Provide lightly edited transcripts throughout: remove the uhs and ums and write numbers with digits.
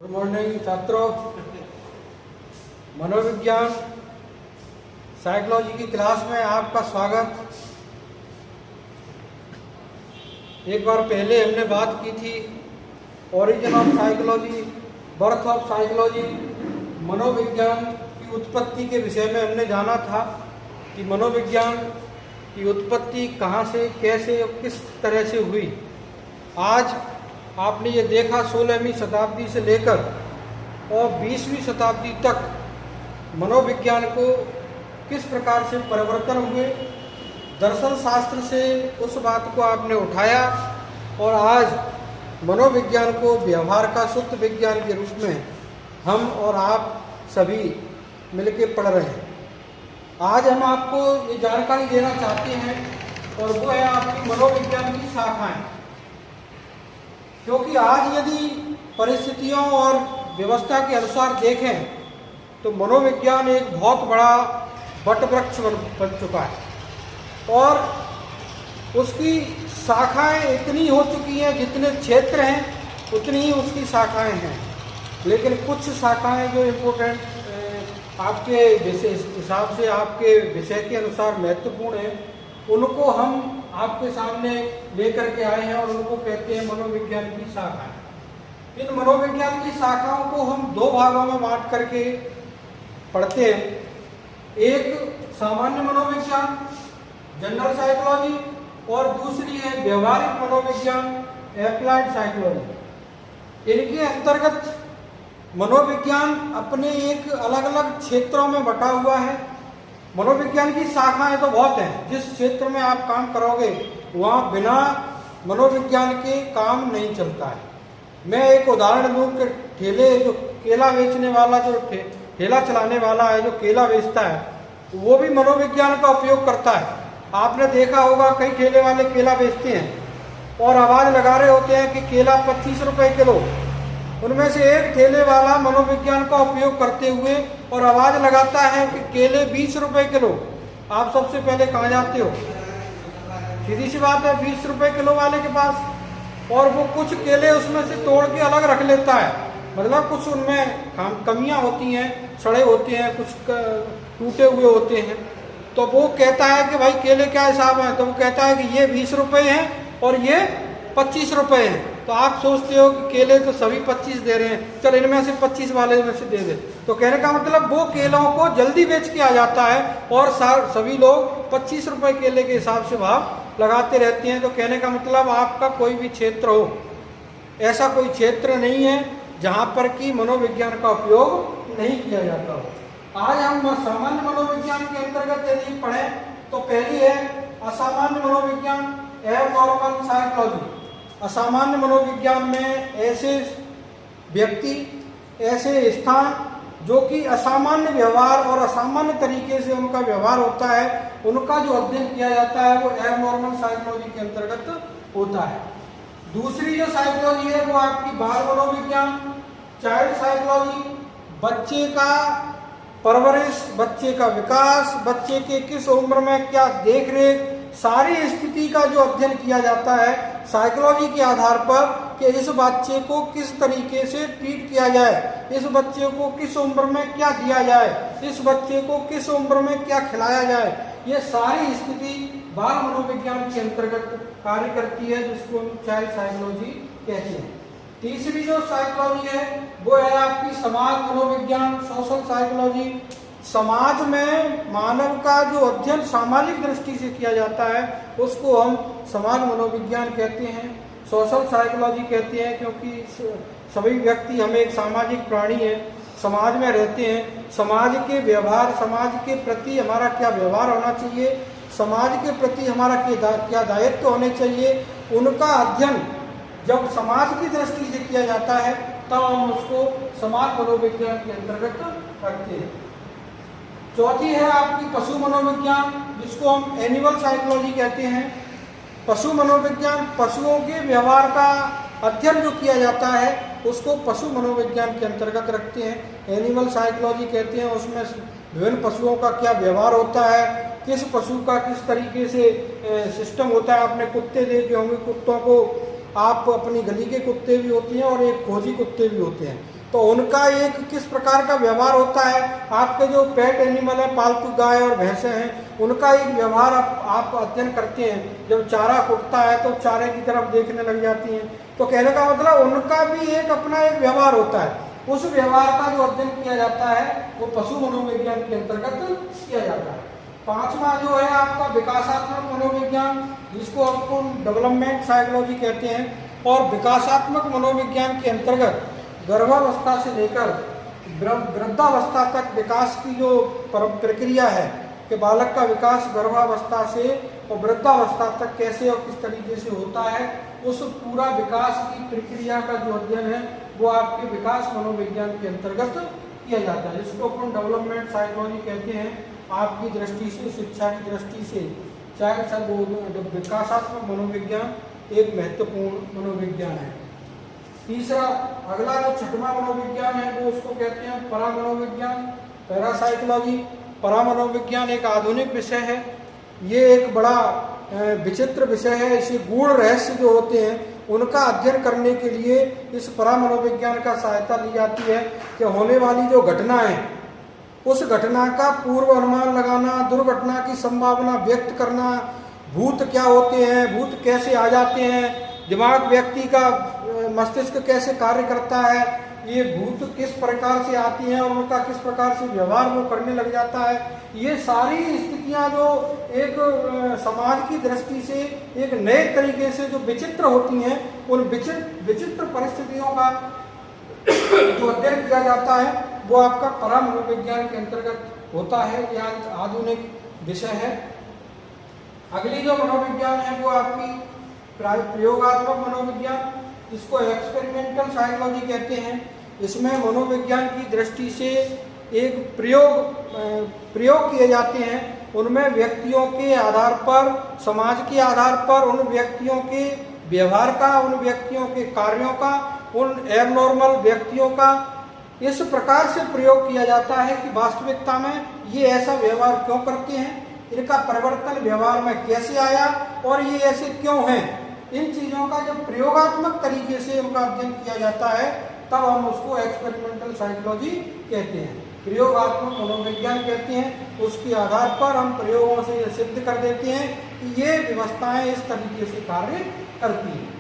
Good morning छात्रों। मनोविज्ञान psychology की क्लास में आपका स्वागत। एक बार पहले हमने बात की थी origin of psychology, birth of psychology, मनोविज्ञान की उत्पत्ति के विषय में हमने जाना था कि मनोविज्ञान की उत्पत्ति कहाँ से, कैसे और किस तरह से हुई। आज आपने ये देखा 16वीं शताब्दी से लेकर और 20वीं शताब्दी तक मनोविज्ञान को किस प्रकार से परिवर्तन हुए। दर्शन शास्त्र से उस बात को आपने उठाया और आज मनोविज्ञान को व्यवहार का शुद्ध विज्ञान के रूप में हम और आप सभी मिलके पढ़ रहे हैं। आज हम आपको ये जानकारी देना चाहते हैं और वो है आपकी मनोविज्ञान की शाखाएं। क्योंकि आज यदि परिस्थितियों और व्यवस्था के अनुसार देखें तो मनोविज्ञान एक बहुत बड़ा वटवृक्ष बन चुका है और उसकी शाखाएं इतनी हो चुकी हैं, जितने क्षेत्र हैं उतनी ही उसकी शाखाएं हैं। लेकिन कुछ शाखाएं जो इम्पोर्टेंट आपके हिसाब से आपके विषय के अनुसार महत्वपूर्ण है, उनको हम आपके सामने लेकर के आए हैं और उनको कहते हैं मनोविज्ञान की शाखाएं। इन मनोविज्ञान की शाखाओं को हम दो भागों में बांट करके पढ़ते हैं। एक सामान्य मनोविज्ञान, जनरल साइकोलॉजी, और दूसरी है व्यवहारिक मनोविज्ञान, एप्लाइड साइकोलॉजी। इनके अंतर्गत मनोविज्ञान अपने एक अलग अलग क्षेत्रों में बटा हुआ है। मनोविज्ञान की शाखाएं तो बहुत हैं। जिस क्षेत्र में आप काम करोगे वहाँ बिना मनोविज्ञान के काम नहीं चलता है। मैं एक उदाहरण दूँ कि जो केला बेचने वाला, जो ठेला चलाने वाला है, जो केला बेचता है, वो भी मनोविज्ञान का उपयोग करता है। आपने देखा होगा कई ठेले वाले केला बेचते हैं और आवाज़ लगा रहे होते हैं कि केला 25 रुपये किलो। उनमें से एक ठेले वाला मनोविज्ञान का उपयोग करते हुए और आवाज़ लगाता है कि केले 20 रुपये किलो। आप सबसे पहले कहाँ जाते हो? सीधी सी बात है, 20 रुपये किलो वाले के पास। और वो कुछ केले उसमें से तोड़ के अलग रख लेता है। मतलब कुछ उनमें कमियां होती हैं, सड़े होते हैं, कुछ टूटे हुए होते हैं। तो वो कहता है कि भाई केले क्या हिसाब है? तो वो कहता है कि ये 20 रुपये हैं और ये 25 रुपये हैं। तो आप सोचते हो कि केले तो सभी 25 दे रहे हैं, चल इनमें से 25 वाले में से दे दे। तो कहने का मतलब वो केलों को जल्दी बेच के आ जाता है और सभी लोग 25 रुपये केले के हिसाब से भाव लगाते रहते हैं। तो कहने का मतलब आपका कोई भी क्षेत्र हो, ऐसा कोई क्षेत्र नहीं है जहाँ पर कि मनोविज्ञान का उपयोग नहीं किया जाता हो। आज हम सामान्य मनोविज्ञान के अंतर्गत यदि पढ़ें तो पहली है असामान्य मनोविज्ञान, एबनॉर्मल साइकोलॉजी। असामान्य मनोविज्ञान में ऐसे व्यक्ति, ऐसे स्थान जो कि असामान्य व्यवहार और असामान्य तरीके से उनका व्यवहार होता है, उनका जो अध्ययन किया जाता है वो एबनॉर्मल साइकोलॉजी के अंतर्गत होता है। दूसरी जो साइकोलॉजी है वो आपकी बाल मनोविज्ञान, चाइल्ड साइकोलॉजी। बच्चे का परवरिश, बच्चे का विकास, बच्चे के किस उम्र में क्या देख रेख, सारी स्थिति का जो अध्ययन किया जाता है साइकोलॉजी के आधार पर कि इस बच्चे को किस तरीके से ट्रीट किया जाए, इस बच्चे को किस उम्र में क्या दिया जाए, इस बच्चे को किस उम्र में क्या खिलाया जाए, ये सारी स्थिति बाल मनोविज्ञान के अंतर्गत कार्य करती है, जिसको हम चाइल्ड साइकोलॉजी कहते हैं। तीसरी जो साइकोलॉजी है वो है आपकी समाज मनोविज्ञान, सोशल साइकोलॉजी। समाज में मानव का जो अध्ययन सामाजिक दृष्टि से किया जाता है उसको हम समाज मनोविज्ञान कहते हैं, सोशल साइकोलॉजी कहते हैं। क्योंकि सभी व्यक्ति, हम एक सामाजिक प्राणी हैं, समाज में रहते हैं। समाज के व्यवहार, समाज के प्रति हमारा क्या व्यवहार होना चाहिए, समाज के प्रति हमारा क्या दायित्व होने चाहिए, उनका अध्ययन जब समाज की दृष्टि से किया जाता है तब हम उसको समाज मनोविज्ञान के अंतर्गत रखते हैं। चौथी है आपकी पशु मनोविज्ञान, जिसको हम एनिमल साइकोलॉजी कहते हैं। पशु मनोविज्ञान, पशुओं के व्यवहार का अध्ययन जो किया जाता है उसको पशु मनोविज्ञान के अंतर्गत रखते हैं, एनिमल साइकोलॉजी कहते हैं। उसमें विभिन्न पशुओं का क्या व्यवहार होता है, किस पशु का किस तरीके से सिस्टम होता है। आपने कुत्ते देखे होंगे, कुत्तों को आप अपनी गली के कुत्ते भी होते हैं और एक खोजी कुत्ते भी होते हैं। तो उनका एक किस प्रकार का व्यवहार होता है। आपके जो पेट एनिमल है, पालतू गाय और भैंसें हैं, उनका एक व्यवहार आप अध्ययन करते हैं। जब चारा कुटता है तो चारे की तरफ देखने लग जाती हैं। तो कहने का मतलब उनका भी एक अपना एक व्यवहार होता है। उस व्यवहार का जो अध्ययन किया जाता है वो पशु मनोविज्ञान के अंतर्गत किया जाता है। पांचवा जो है आपका विकासात्मक मनोविज्ञान, जिसको अपन डेवलपमेंट साइकोलॉजी कहते हैं। और विकासात्मक मनोविज्ञान के अंतर्गत गर्भावस्था से लेकर वृद्धावस्था तक विकास की जो प्रक्रिया है कि बालक का विकास गर्भावस्था से और वृद्धावस्था तक कैसे और किस तरीके से होता है, उस पूरा विकास की प्रक्रिया का जो अध्ययन है वो आपके विकास मनोविज्ञान के अंतर्गत किया जाता है, जिसको अपन डेवलपमेंट साइकोलॉजी कहते हैं। आपकी दृष्टि से, शिक्षा की दृष्टि से, चाहे सब विकासात्मक मनोविज्ञान एक महत्वपूर्ण मनोविज्ञान है। तीसरा अगला जो छठवां मनोविज्ञान है वो उसको कहते हैं परामनोविज्ञान, पैरासाइकोलॉजी। परामनोविज्ञान एक आधुनिक विषय है। ये एक बड़ा विचित्र विषय है। इसे गूढ़ रहस्य जो होते हैं उनका अध्ययन करने के लिए इस परामनोविज्ञान का सहायता ली जाती है कि होने वाली जो घटना है उस घटना का पूर्व अनुमान लगाना, दुर्घटना की संभावना व्यक्त करना, भूत क्या होते हैं, भूत कैसे आ जाते हैं, दिमाग व्यक्ति का मस्तिष्क कैसे कार्य करता है, ये भूत किस प्रकार से आती हैं और उनका किस प्रकार से व्यवहार वो करने लग जाता है। ये सारी स्थितियां जो एक समाज की दृष्टि से एक नए तरीके से जो विचित्र होती हैं, उन विचित्र परिस्थितियों का जो अध्ययन किया जाता है वो आपका परामनोविज्ञान के अंतर्गत होता है। यह आधुनिक विषय है। अगली जो मनोविज्ञान है वो आपकी प्रयोगात्मक मनोविज्ञान, इसको एक्सपेरिमेंटल साइकोलॉजी कहते हैं। इसमें मनोविज्ञान की दृष्टि से एक प्रयोग किए जाते हैं। उनमें व्यक्तियों के आधार पर, समाज के आधार पर उन व्यक्तियों के व्यवहार का, उन व्यक्तियों के कार्यों का, उन एबनॉर्मल व्यक्तियों का इस प्रकार से प्रयोग किया जाता है कि वास्तविकता में ये ऐसा व्यवहार क्यों करते हैं, इनका परिवर्तन व्यवहार में कैसे आया और ये ऐसे क्यों हैं। इन चीज़ों का जब प्रयोगात्मक तरीके से उनका अध्ययन किया जाता है तब हम उसको एक्सपेरिमेंटल साइकोलॉजी कहते हैं, प्रयोगात्मक मनोविज्ञान कहते हैं। उसके आधार पर हम प्रयोगों से यह सिद्ध कर देते हैं कि ये व्यवस्थाएं इस तरीके से कार्य करती हैं।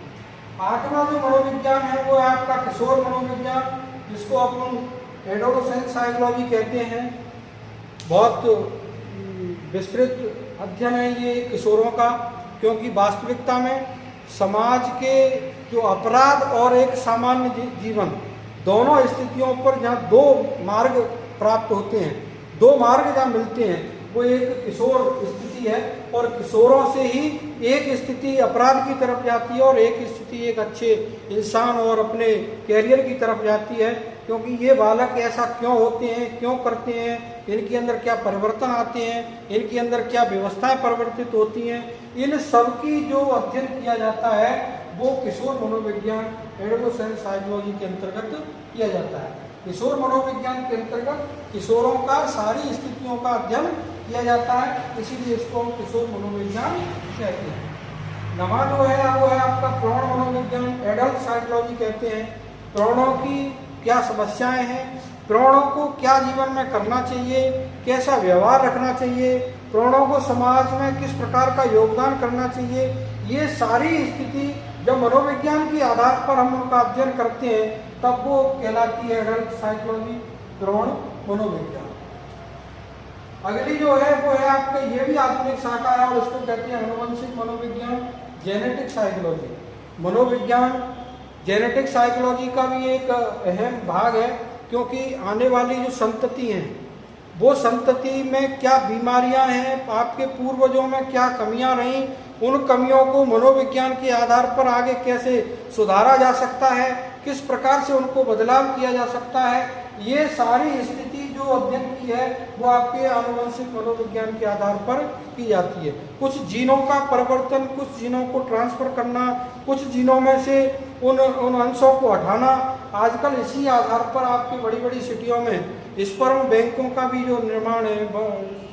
आठवां जो मनोविज्ञान है वो है आपका किशोर मनोविज्ञान, जिसको अपन एडोलेसेंट साइकोलॉजी कहते हैं। बहुत विस्तृत अध्ययन है ये किशोरों का, क्योंकि वास्तविकता में समाज के जो अपराध और एक सामान्य जीवन दोनों स्थितियों पर जहाँ दो मार्ग प्राप्त होते हैं, दो मार्ग जहाँ मिलते हैं, वो एक किशोर स्थिति है। और किशोरों से ही एक स्थिति अपराध की तरफ जाती है और एक स्थिति एक अच्छे इंसान और अपने कैरियर की तरफ जाती है। क्योंकि ये बालक ऐसा क्यों होते हैं, क्यों करते हैं, इनके अंदर क्या परिवर्तन आते हैं, इनके अंदर क्या व्यवस्थाएं परिवर्तित होती हैं, इन सब की जो अध्ययन किया जाता है वो किशोर मनोविज्ञान एडोलेसेंट साइकोलॉजी के अंतर्गत किया जाता है। किशोर मनोविज्ञान के अंतर्गत किशोरों का सारी स्थितियों का अध्ययन किया जाता है, इसीलिए इसको हम किशोर मनोविज्ञान कहते हैं। नवा जो है वो है आपका प्रौढ़ मनोविज्ञान, एडल्ट साइकोलॉजी कहते हैं। प्रौढ़ों की क्या समस्याएं हैं, प्रौढ़ों को क्या जीवन में करना चाहिए, कैसा व्यवहार रखना चाहिए, प्रौढ़ों को समाज में किस प्रकार का योगदान करना चाहिए, ये सारी स्थिति जब मनोविज्ञान के आधार पर हम उनका अध्ययन करते हैं तब वो कहलाती है एडल्ट साइकोलॉजी, प्रौढ़ मनोविज्ञान। अगली जो है वो है आपका, ये भी आधुनिक शाखा है और उसको कहते हैं आनुवंशिक मनोविज्ञान, जेनेटिक साइकोलॉजी। मनोविज्ञान जेनेटिक साइकोलॉजी का भी एक अहम भाग है, क्योंकि आने वाली जो संतति हैं वो संतति में क्या बीमारियां हैं, आपके पूर्वजों में क्या कमियां रहीं, उन कमियों को मनोविज्ञान के आधार पर आगे कैसे सुधारा जा सकता है, किस प्रकार से उनको बदलाव किया जा सकता है, ये सारी स्थिति जो अध्ययन की है वो आपके आनुवंशिक मनोविज्ञान के आधार पर की जाती है। कुछ जीनों का परिवर्तन, कुछ जीनों को ट्रांसफर करना, कुछ जीनों में से उन अंशों को हटाना, आजकल इसी आधार पर आपकी बड़ी बड़ी सिटियों में स्पर्म बैंकों का भी जो निर्माण है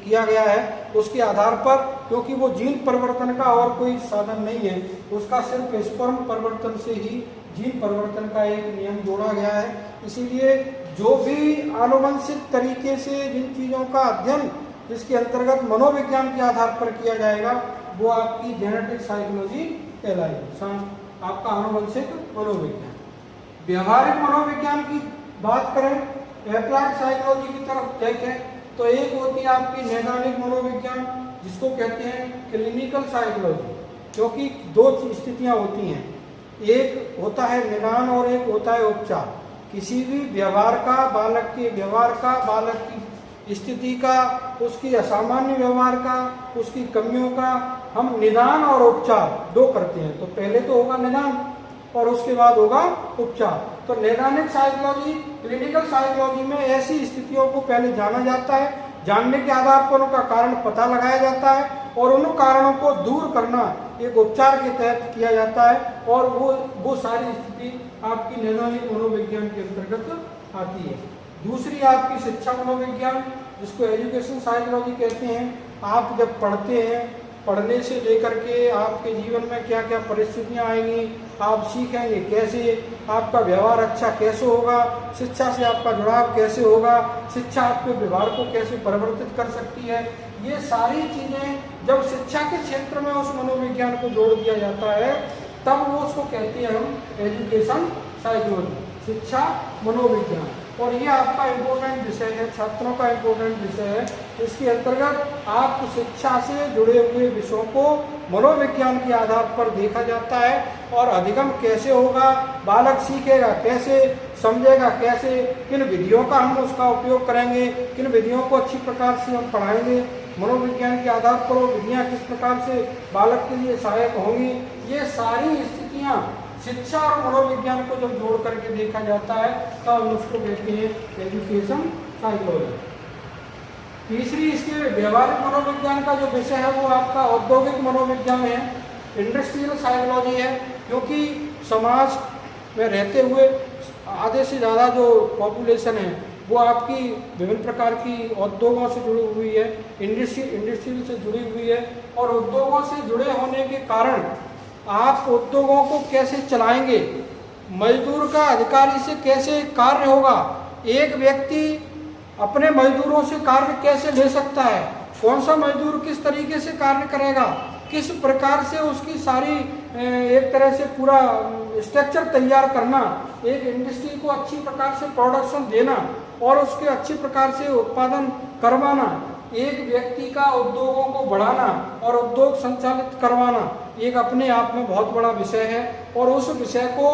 किया गया है उसके आधार पर, क्योंकि वो जीन परिवर्तन का और कोई साधन नहीं है, उसका सिर्फ स्पर्म परिवर्तन से ही जीन परिवर्तन का एक नियम जोड़ा गया है। इसीलिए जो भी आनुवंशिक तरीके से जिन चीज़ों का अध्ययन जिसके अंतर्गत मनोविज्ञान के आधार पर किया जाएगा वो आपकी जेनेटिक साइकोलॉजी कहलाएगी, आपका आनुवंशिक मनोविज्ञान। व्यवहारिक मनोविज्ञान की बात करें, एप्लाइड साइकोलॉजी की तरफ देखें तो एक होती है आपकी नैदानिक मनोविज्ञान जिसको कहते हैं क्लिनिकल साइकोलॉजी, क्योंकि दो स्थितियां होती हैं, एक होता है निदान और एक होता है उपचार। किसी भी व्यवहार का बालक के व्यवहार का, बालक की स्थिति का, उसकी असामान्य व्यवहार का, उसकी कमियों का हम निदान और उपचार दो करते हैं। तो पहले तो होगा निदान और उसके बाद होगा उपचार। तो नैदानिक साइकोलॉजी, क्लिनिकल साइकोलॉजी में ऐसी स्थितियों को पहले जाना जाता है, जानने के आधार पर उनका कारण पता लगाया जाता है और उन कारणों को दूर करना एक उपचार के तहत किया जाता है और वो सारी स्थिति आपकी नैदानिक मनोविज्ञान के अंतर्गत आती है। दूसरी आपकी शिक्षा मनोविज्ञान जिसको एजुकेशन साइकोलॉजी कहते हैं। आप जब पढ़ते हैं, पढ़ने से लेकर के आपके जीवन में क्या क्या परिस्थितियां आएंगी, आप सीखेंगे कैसे, आपका व्यवहार अच्छा कैसे होगा, शिक्षा से आपका जुड़ाव कैसे होगा, शिक्षा आपके व्यवहार को कैसे परिवर्तित कर सकती है, ये सारी चीज़ें जब शिक्षा के क्षेत्र में उस मनोविज्ञान को जोड़ दिया जाता है तब वो उसको कहते हैं हम एजुकेशन साइकोलॉजी, शिक्षा मनोविज्ञान। और ये आपका इम्पोर्टेंट विषय है, छात्रों का इम्पोर्टेंट विषय है। इसके अंतर्गत आप शिक्षा से जुड़े हुए विषयों को मनोविज्ञान के आधार पर देखा जाता है और अधिगम कैसे होगा, बालक सीखेगा कैसे, समझेगा कैसे, किन विधियों का हम उसका उपयोग करेंगे, किन विधियों को अच्छी प्रकार से हम पढ़ाएंगे, मनोविज्ञान के आधार पर वो विधियाँ किस प्रकार से बालक के लिए सहायक होंगी। ये सारी स्थितियाँ शिक्षा और मनोविज्ञान को जब जोड़ करके देखा जाता है तब हम उसको कहते हैं एजुकेशन साइकोलॉजी। तीसरी इसके व्यवहारिक मनोविज्ञान का जो विषय है वो आपका औद्योगिक मनोविज्ञान है, इंडस्ट्रियल साइकोलॉजी है, क्योंकि समाज में रहते हुए आधे से ज़्यादा जो पॉपुलेशन है वो आपकी विभिन्न प्रकार की उद्योगों से जुड़ी हुई है, इंडस्ट्रियल से जुड़ी हुई है और उद्योगों से जुड़े होने के कारण आप उद्योगों को कैसे चलाएंगे, मजदूर का अधिकारी से कैसे कार्य होगा, एक व्यक्ति अपने मजदूरों से कार्य कैसे ले सकता है, कौन सा मजदूर किस तरीके से कार्य करेगा, किस प्रकार से उसकी सारी एक तरह से पूरा स्ट्रक्चर तैयार करना, एक इंडस्ट्री को अच्छी प्रकार से प्रोडक्शन देना और उसके अच्छी प्रकार से उत्पादन करवाना, एक व्यक्ति का उद्योगों को बढ़ाना और उद्योग संचालित करवाना एक अपने आप में बहुत बड़ा विषय है। और उस विषय को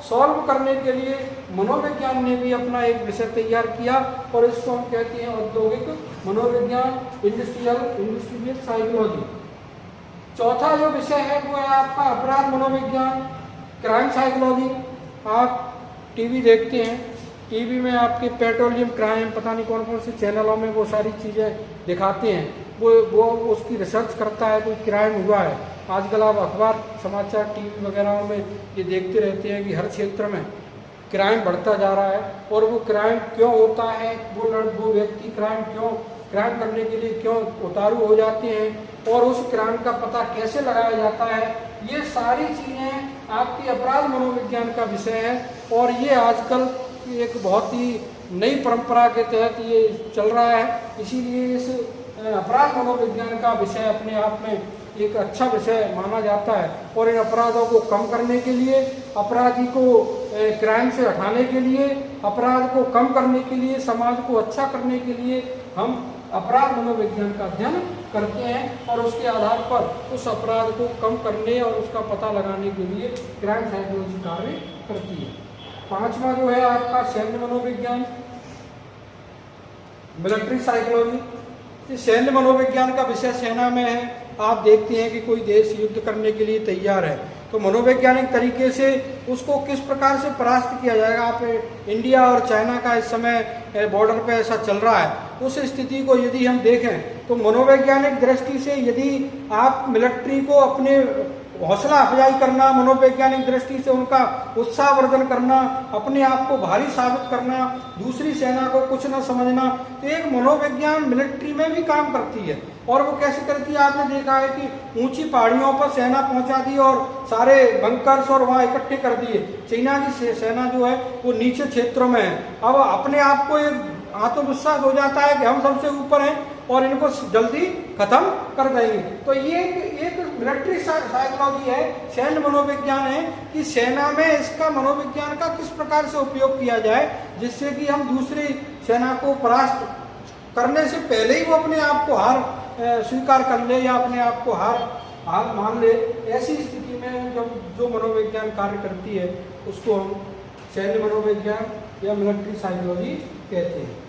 सॉल्व करने के लिए मनोविज्ञान ने भी अपना एक विषय तैयार किया और इसको हम कहते हैं औद्योगिक मनोविज्ञान, इंडस्ट्रियल साइकोलॉजी। चौथा जो विषय है वो है आपका अपराध मनोविज्ञान, क्राइम साइकोलॉजी। आप टीवी देखते हैं, टीवी में आपके पेट्रोलियम क्राइम, पता नहीं कौन कौन से चैनलों में वो सारी चीज़ें दिखाते हैं, वो उसकी रिसर्च करता है, कोई क्राइम हुआ है। आजकल आप अखबार, समाचार, टीवी वगैरह में ये देखते रहते हैं कि हर क्षेत्र में क्राइम बढ़ता जा रहा है और वो क्राइम क्यों होता है, वो व्यक्ति क्राइम करने के लिए क्यों उतारू हो जाते हैं और उस क्राइम का पता कैसे लगाया जाता है। ये सारी चीज़ें आपकी अपराध मनोविज्ञान का विषय है और ये आजकल एक बहुत ही नई परंपरा के तहत ये चल रहा है। इसीलिए इस अपराध मनोविज्ञान का विषय अपने आप में एक अच्छा विषय माना जाता है और इन अपराधों को कम करने के लिए, अपराधी को क्राइम से हटाने के लिए, अपराध को कम करने के लिए, समाज को अच्छा करने के लिए हम अपराध मनोविज्ञान का अध्ययन करते हैं और उसके आधार पर उस अपराध को कम करने और उसका पता लगाने के लिए क्राइम साइकोलॉजी कार्य करती है। पांचवा जो है आपका सैन्य मनोविज्ञान, मिलिट्री साइकोलॉजी। इस सैन्य मनोविज्ञान का विषय सेना में है। आप देखते हैं कि कोई देश युद्ध करने के लिए तैयार है तो मनोवैज्ञानिक तरीके से उसको किस प्रकार से परास्त किया जाएगा। आप इंडिया और चाइना का इस समय बॉर्डर पे ऐसा चल रहा है, उस स्थिति को यदि हम देखें तो मनोवैज्ञानिक दृष्टि से यदि आप मिलिट्री को अपने हौसला अफजाई करना, मनोवैज्ञानिक दृष्टि से उनका उत्साहवर्धन करना, अपने आप को भारी साबित करना, दूसरी सेना को कुछ न समझना, तो एक मनोविज्ञान मिलिट्री में भी काम करती है। और वो कैसे करती है, आपने देखा है कि ऊंची पहाड़ियों पर सेना पहुंचा दी और सारे बंकर्स और वहाँ इकट्ठे कर दिए। चाइना की सेना जो है वो नीचे क्षेत्रों में है। अब अपने आप को एक आत्मविश्वास हो जाता है कि हम सबसे ऊपर हैं और इनको जल्दी खत्म कर देंगे। तो ये एक मिलिट्री साइकोलॉजी है, सैन्य मनोविज्ञान है कि सेना में इसका मनोविज्ञान का किस प्रकार से उपयोग किया जाए जिससे कि हम दूसरी सेना को परास्त करने से पहले ही वो अपने आप को हार स्वीकार कर ले या अपने आप को हार मान ले। ऐसी स्थिति में जब जो मनोविज्ञान कार्य करती है उसको हम सैन्य मनोविज्ञान या मिलिट्री साइकोलॉजी कहते हैं।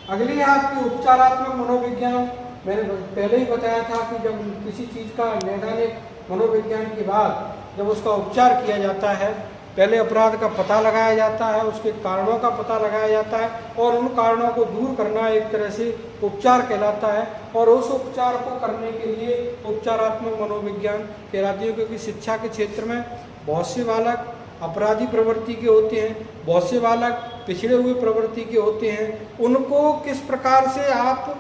अगली है आपकी उपचारात्मक मनोविज्ञान। मैंने पहले ही बताया था कि जब किसी चीज़ का नैदानिक मनोविज्ञान के बाद जब उसका उपचार किया जाता है, पहले अपराध का पता लगाया जाता है, उसके कारणों का पता लगाया जाता है और उन कारणों को दूर करना एक तरह से उपचार कहलाता है। और उस उपचार को करने के लिए उपचारात्मक मनोविज्ञान कहलाती है, क्योंकि शिक्षा के क्षेत्र में बहुत से बालक अपराधी प्रवृत्ति के होते हैं, बहुत से बालक पिछड़े हुए प्रवृत्ति के होते हैं। उनको किस प्रकार से आप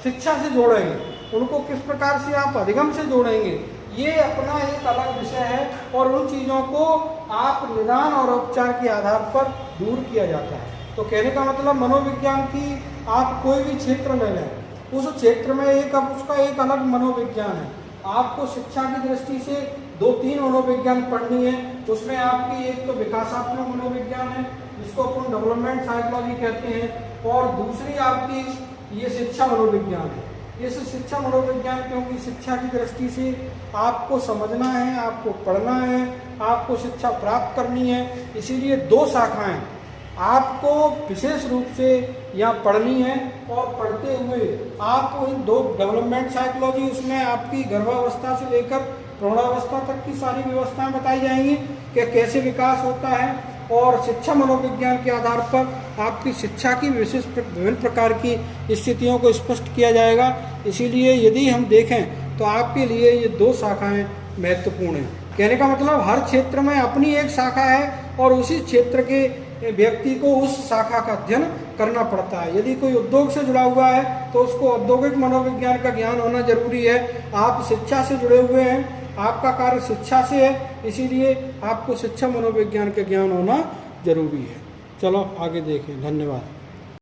शिक्षा से जोड़ेंगे, उनको किस प्रकार से आप अधिगम से जोड़ेंगे, ये अपना एक अलग विषय है और उन चीज़ों को आप निदान और उपचार के आधार पर दूर किया जाता है। तो कहने का मतलब मनोविज्ञान की आप कोई भी क्षेत्र ले लें, उस क्षेत्र में उसका एक अलग मनोविज्ञान है। आपको शिक्षा की दृष्टि से 2-3 मनोविज्ञान पढ़नी है। उसमें आपकी एक तो विकासात्मक मनोविज्ञान है जिसको अपन डेवलपमेंट साइकोलॉजी कहते हैं, और दूसरी आपकी ये शिक्षा मनोविज्ञान है। इस शिक्षा मनोविज्ञान क्योंकि शिक्षा की दृष्टि से आपको समझना है, आपको पढ़ना है, आपको शिक्षा प्राप्त करनी है, इसीलिए 2 शाखाएं आपको विशेष रूप से यहाँ पढ़नी है। और पढ़ते हुए आपको इन 2 डेवलपमेंट साइकोलॉजी, उसमें आपकी गर्भावस्था से लेकर प्रौढ़ावस्था तक की सारी व्यवस्थाएं बताई जाएंगी कि कैसे विकास होता है, और शिक्षा मनोविज्ञान के आधार पर आपकी शिक्षा की विभिन्न प्रकार की स्थितियों को स्पष्ट किया जाएगा। इसीलिए यदि हम देखें तो आपके लिए ये 2 शाखाएं महत्वपूर्ण हैं। कहने का मतलब हर क्षेत्र में अपनी एक शाखा है और उसी क्षेत्र के व्यक्ति को उस शाखा का अध्ययन करना पड़ता है। यदि कोई उद्योग से जुड़ा हुआ है तो उसको औद्योगिक मनोविज्ञान का ज्ञान होना जरूरी है। आप शिक्षा से जुड़े हुए हैं, आपका कार्य शिक्षा से है, इसीलिए आपको शिक्षा मनोविज्ञान का ज्ञान होना जरूरी है। चलो आगे देखें। धन्यवाद।